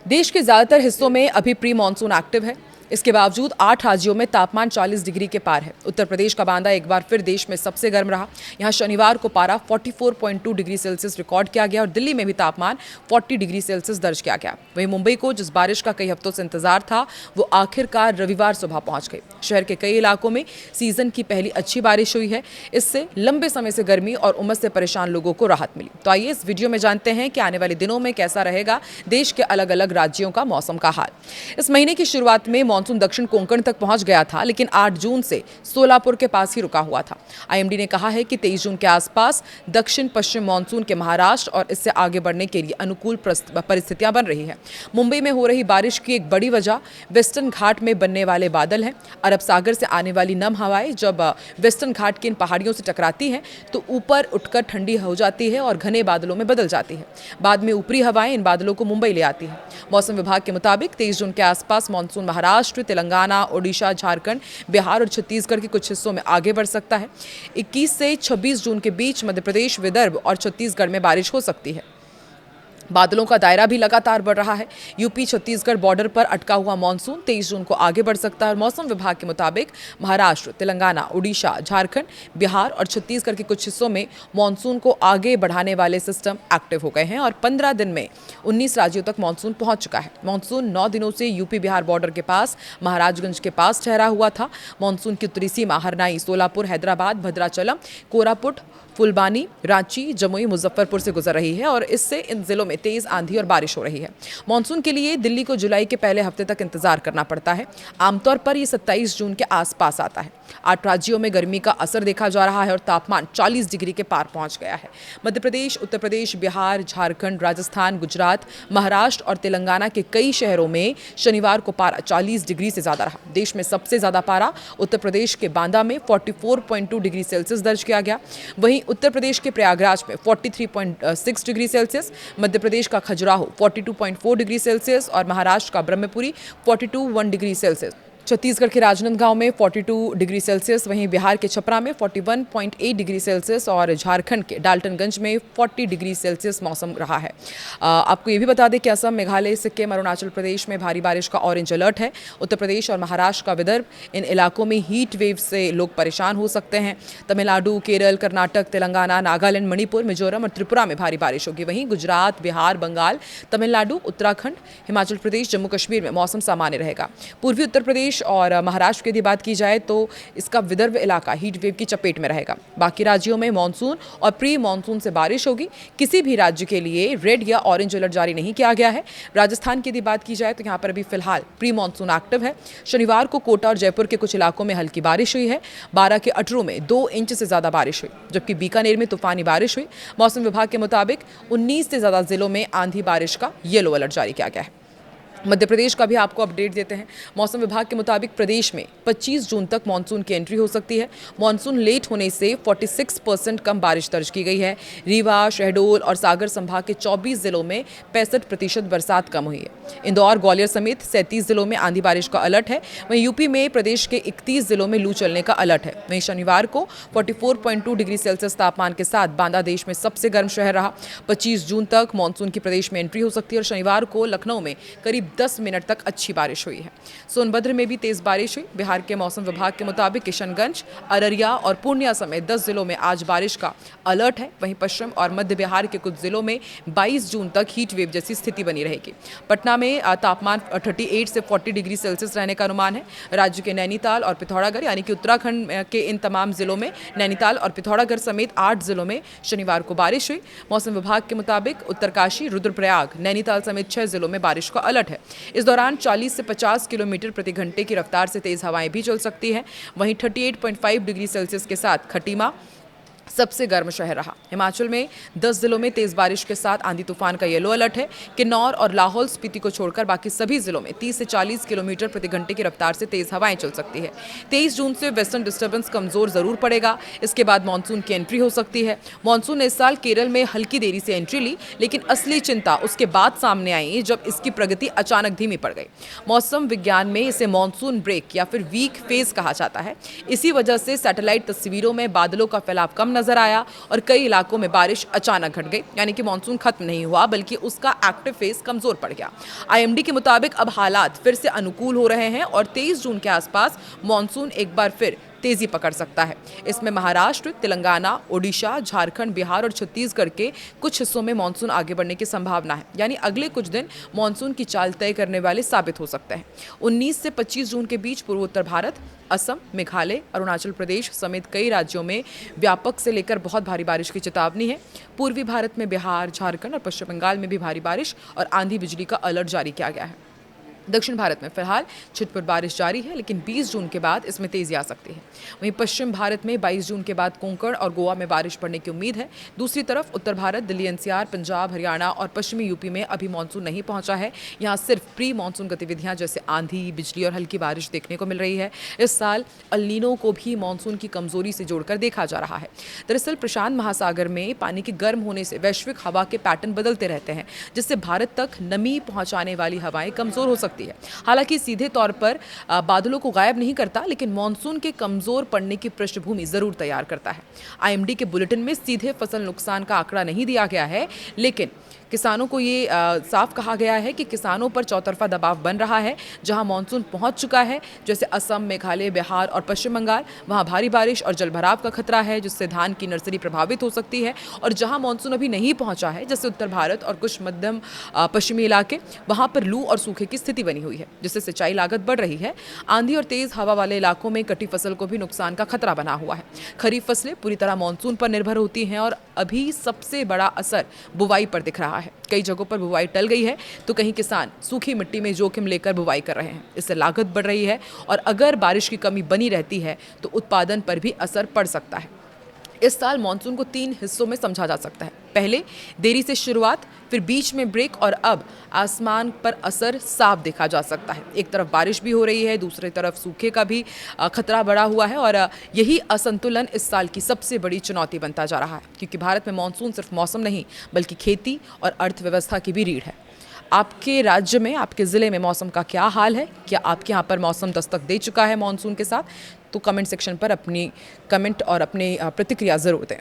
देश के ज़्यादातर हिस्सों में अभी प्री मानसून एक्टिव है। इसके बावजूद 8 राज्यों में तापमान 40 डिग्री के पार है। उत्तर प्रदेश का बांदा एक बार फिर देश में सबसे गर्म रहा। यहाँ शनिवार को पारा 44.2 डिग्री सेल्सियस रिकॉर्ड किया गया और दिल्ली में भी तापमान 40 डिग्री सेल्सियस दर्ज किया गया। वहीं मुंबई को जिस बारिश का कई हफ्तों से इंतजार था, वो आखिरकार रविवार सुबह पहुंच गई। शहर के कई इलाकों में सीजन की पहली अच्छी बारिश हुई है। इससे लंबे समय से गर्मी और उमस से परेशान लोगों को राहत मिली। तो आइए इस वीडियो में जानते हैं कि आने वाले दिनों में कैसा रहेगा देश के अलग अलग राज्यों का मौसम का हाल। इस महीने की शुरुआत में मानसून दक्षिण कोंकण तक पहुंच गया था, लेकिन 8 जून से सोलापुर के पास ही रुका हुआ था। आईएमडी ने कहा है कि 23 जून के आसपास दक्षिण पश्चिम मानसून के महाराष्ट्र और इससे आगे बढ़ने के लिए अनुकूल परिस्थितियां बन रही है। मुंबई में हो रही बारिश की एक बड़ी वजह वेस्टर्न घाट में बनने वाले बादल हैं। अरब सागर से आने वाली नम हवाएं जब वेस्टर्न घाट की इन पहाड़ियों से टकराती हैं तो ऊपर उठकर ठंडी हो जाती है और घने बादलों में बदल जाती है। बाद में ऊपरी हवाएं इन बादलों को मुंबई ले आती है। मौसम विभाग के मुताबिक 23 जून के आसपास मानसून महाराष्ट्र, तेलंगाना, ओडिशा, झारखंड, बिहार और छत्तीसगढ़ के कुछ हिस्सों में आगे बढ़ सकता है। 21 से 26 जून के बीच मध्य प्रदेश, विदर्भ और छत्तीसगढ़ में बारिश हो सकती है। बादलों का दायरा भी लगातार बढ़ रहा है। यूपी छत्तीसगढ़ बॉर्डर पर अटका हुआ मानसून 23 जून को आगे बढ़ सकता है और मौसम विभाग के मुताबिक महाराष्ट्र, तेलंगाना, ओडिशा, झारखंड, बिहार और छत्तीसगढ़ के कुछ हिस्सों में मानसून को आगे बढ़ाने वाले सिस्टम एक्टिव हो गए हैं और 15 दिन में 19 राज्यों तक मानसून पहुंच चुका है। मानसून 9 दिनों से यूपी बिहार बॉर्डर के पास महाराजगंज के पास ठहरा हुआ था। मानसून की उत्तरी सीमा हरनाई, सोलापुर, हैदराबाद, भद्राचलम, कोरापुट, फुलबानी, रांची, जमुई, मुजफ्फरपुर से गुजर रही है और इससे इन जिलों में तेज आंधी और बारिश हो रही है। मानसून के लिए दिल्ली को जुलाई के पहले हफ्ते तक इंतजार करना पड़ता है। आमतौर पर ये 27 जून के आसपास आता है। 8 राज्यों में गर्मी का असर देखा जा रहा है और तापमान 40 डिग्री के पार पहुंच गया है। मध्य प्रदेश, उत्तर प्रदेश, बिहार, झारखंड, राजस्थान, गुजरात, महाराष्ट्र और तेलंगाना के कई शहरों में शनिवार को पारा 40 डिग्री से ज्यादा रहा। देश में सबसे ज्यादा पारा उत्तर प्रदेश के बांदा में 44.2 डिग्री सेल्सियस दर्ज किया गया। वहीं उत्तर प्रदेश के प्रयागराज में 43.6 डिग्री सेल्सियस, मध्य प्रदेश का खजुराहो 42.4 डिग्री सेल्सियस और महाराष्ट्र का ब्रह्मपुरी 42.1 डिग्री सेल्सियस। छत्तीसगढ़ के राजनांदगांव में 42 डिग्री सेल्सियस, वहीं बिहार के छपरा में 41.8 डिग्री सेल्सियस और झारखंड के डाल्टनगंज में 40 डिग्री सेल्सियस मौसम रहा है। आपको ये भी बता दें कि असम, मेघालय, सिक्किम, अरुणाचल प्रदेश में भारी बारिश का ऑरेंज अलर्ट है। उत्तर प्रदेश और महाराष्ट्र का विदर्भ, इन इलाकों में हीट वेव से लोग परेशान हो सकते हैं। तमिलनाडु, केरल, कर्नाटक, तेलंगाना, नागालैंड, मणिपुर, मिजोरम और त्रिपुरा में भारी बारिश होगी। वहीं गुजरात, बिहार, बंगाल, तमिलनाडु, उत्तराखंड, हिमाचल प्रदेश, जम्मू कश्मीर में मौसम सामान्य रहेगा। पूर्वी उत्तर प्रदेश और महाराष्ट्र की यदि बात की जाए तो इसका विदर्भ इलाका हीट वेव की चपेट में रहेगा। बाकी राज्यों में मानसून और प्री मानसून से बारिश होगी। किसी भी राज्य के लिए रेड या ऑरेंज अलर्ट जारी नहीं किया गया है। राजस्थान की यदि बात की जाए तो यहाँ पर अभी फिलहाल प्री मानसून एक्टिव है। शनिवार को कोटा और जयपुर के कुछ इलाकों में हल्की बारिश हुई है। 12 के अटरू में 2 इंच से ज्यादा बारिश हुई, जबकि बीकानेर में तूफानी बारिश हुई। मौसम विभाग के मुताबिक 19 से ज्यादा जिलों में आंधी बारिश का येलो अलर्ट जारी किया गया है। मध्य प्रदेश का भी आपको अपडेट देते हैं। मौसम विभाग के मुताबिक प्रदेश में 25 जून तक मानसून की एंट्री हो सकती है। मानसून लेट होने से 46% कम बारिश दर्ज की गई है। रीवा, शहडोल और सागर संभाग के 24 जिलों में 65% बरसात कम हुई है। इंदौर, ग्वालियर समेत 37 जिलों में आंधी बारिश का अलर्ट है। वहीं यूपी में प्रदेश के 31 जिलों में लू चलने का अलर्ट है। वहीं शनिवार को 44.2 डिग्री सेल्सियस तापमान के साथ बांदा देश में सबसे गर्म शहर रहा। 25 जून तक मानसून की प्रदेश में एंट्री हो सकती है और शनिवार को लखनऊ में करीब 10 मिनट तक अच्छी बारिश हुई है। सोनभद्र में भी तेज बारिश हुई। बिहार के मौसम विभाग के मुताबिक किशनगंज, अररिया और पूर्णिया समेत 10 जिलों में आज बारिश का अलर्ट है। वहीं पश्चिम और मध्य बिहार के कुछ जिलों में 22 जून तक हीट वेव जैसी स्थिति बनी रहेगी। पटना में तापमान 38 से 40 डिग्री सेल्सियस रहने का अनुमान है। राज्य के नैनीताल और पिथौरागढ़ यानी कि उत्तराखंड के इन तमाम जिलों में नैनीताल और पिथौरागढ़ समेत 8 जिलों में शनिवार को बारिश हुई। मौसम विभाग के मुताबिक उत्तरकाशी, रुद्रप्रयाग, नैनीताल समेत 6 जिलों में बारिश का अलर्ट है। इस दौरान 40 से 50 किलोमीटर प्रति घंटे की रफ्तार से तेज हवाएं भी चल सकती हैं। वहीं 38.5 डिग्री सेल्सियस के साथ खटीमा सबसे गर्म शहर रहा। हिमाचल में 10 जिलों में तेज बारिश के साथ आंधी तूफान का येलो अलर्ट है। किन्नौर और लाहौल स्पीति को छोड़कर बाकी सभी जिलों में 30 से 40 किलोमीटर प्रति घंटे की रफ्तार से तेज हवाएं चल सकती है। 23 जून से वेस्टर्न डिस्टर्बेंस कमजोर जरूर पड़ेगा। इसके बाद मानसून की एंट्री हो सकती है। मानसून ने इस साल केरल में हल्की देरी से एंट्री ली, लेकिन असली चिंता उसके बाद सामने आई जब इसकी प्रगति अचानक धीमी पड़ गई। मौसम विज्ञान में इसे मानसून ब्रेक या फिर वीक फेज कहा जाता है। इसी वजह से सैटेलाइट तस्वीरों में बादलों का फैलाव कम कम नजर आया और कई इलाकों में बारिश अचानक घट गई, यानी कि मानसून खत्म नहीं हुआ बल्कि उसका एक्टिव फेज कमजोर पड़ गया। आईएमडी के मुताबिक अब हालात फिर से अनुकूल हो रहे हैं और 23 जून के आसपास मानसून एक बार फिर तेजी पकड़ सकता है। इसमें महाराष्ट्र, तेलंगाना, ओडिशा, झारखंड, बिहार और छत्तीसगढ़ के कुछ हिस्सों में मानसून आगे बढ़ने की संभावना है, यानी अगले कुछ दिन मानसून की चाल तय करने वाले साबित हो सकते हैं। 19 से 25 जून के बीच पूर्वोत्तर भारत, असम, मेघालय, अरुणाचल प्रदेश समेत कई राज्यों में व्यापक से लेकर बहुत भारी बारिश की चेतावनी है। पूर्वी भारत में बिहार, झारखंड और पश्चिम बंगाल में भी भारी बारिश और आंधी बिजली का अलर्ट जारी किया गया है। दक्षिण भारत में फिलहाल छिटपुट बारिश जारी है, लेकिन 20 जून के बाद इसमें तेजी आ सकती है। वहीं पश्चिम भारत में 22 जून के बाद कोंकण और गोवा में बारिश पड़ने की उम्मीद है। दूसरी तरफ उत्तर भारत, दिल्ली एनसीआर, पंजाब, हरियाणा और पश्चिमी यूपी में अभी मानसून नहीं पहुंचा है। यहाँ सिर्फ प्री मानसून गतिविधियां जैसे आंधी, बिजली और हल्की बारिश देखने को मिल रही है। इस साल अल नीनो को भी मानसून की कमजोरी से जोड़कर देखा जा रहा है। दरअसल प्रशांत महासागर में पानी के गर्म होने से वैश्विक हवा के पैटर्न बदलते रहते हैं, जिससे भारत तक नमी पहुंचाने वाली हवाएं कमजोर हो सकती है। हालांकि सीधे तौर पर बादलों को गायब नहीं करता, लेकिन मानसून के कमजोर पड़ने की पृष्ठभूमि जरूर तैयार करता है। आईएमडी के बुलेटिन में सीधे फसल नुकसान का आंकड़ा नहीं दिया गया है, लेकिन किसानों को ये साफ कहा गया है कि किसानों पर चौतरफा दबाव बन रहा है। जहां मानसून पहुंच चुका है, जैसे असम, मेघालय, बिहार और पश्चिम बंगाल, वहां भारी बारिश और जलभराव का खतरा है, जिससे धान की नर्सरी प्रभावित हो सकती है। और जहां मानसून अभी नहीं पहुंचा है, जैसे उत्तर भारत और कुछ मध्यम पश्चिमी इलाके, वहां पर लू और सूखे की स्थिति बनी हुई है, जिससे सिंचाई लागत बढ़ रही है। आंधी और तेज हवा वाले इलाकों में कटी फसल को भी नुकसान का खतरा बना हुआ है। खरीफ फसलें पूरी तरह मानसून पर निर्भर होती हैं और अभी सबसे बड़ा असर बुवाई पर दिख रहा है। कई जगहों पर बुवाई टल गई है, तो कहीं किसान सूखी मिट्टी में जोखिम लेकर बुवाई कर रहे हैं। इससे लागत बढ़ रही है और अगर बारिश की कमी बनी रहती है तो उत्पादन पर भी असर पड़ सकता है। इस साल मानसून को 3 हिस्सों में समझा जा सकता है। पहले देरी से शुरुआत, फिर बीच में ब्रेक और अब आसमान पर असर साफ देखा जा सकता है। एक तरफ बारिश भी हो रही है, दूसरी तरफ सूखे का भी खतरा बढ़ा हुआ है और यही असंतुलन इस साल की सबसे बड़ी चुनौती बनता जा रहा है, क्योंकि भारत में मानसून सिर्फ मौसम नहीं बल्कि खेती और अर्थव्यवस्था की भी रीढ़ है। आपके राज्य में, आपके ज़िले में मौसम का क्या हाल है? क्या आपके यहाँ पर मौसम दस्तक दे चुका है मानसून के साथ? तो कमेंट सेक्शन पर अपनी कमेंट और अपनी प्रतिक्रिया ज़रूर दें।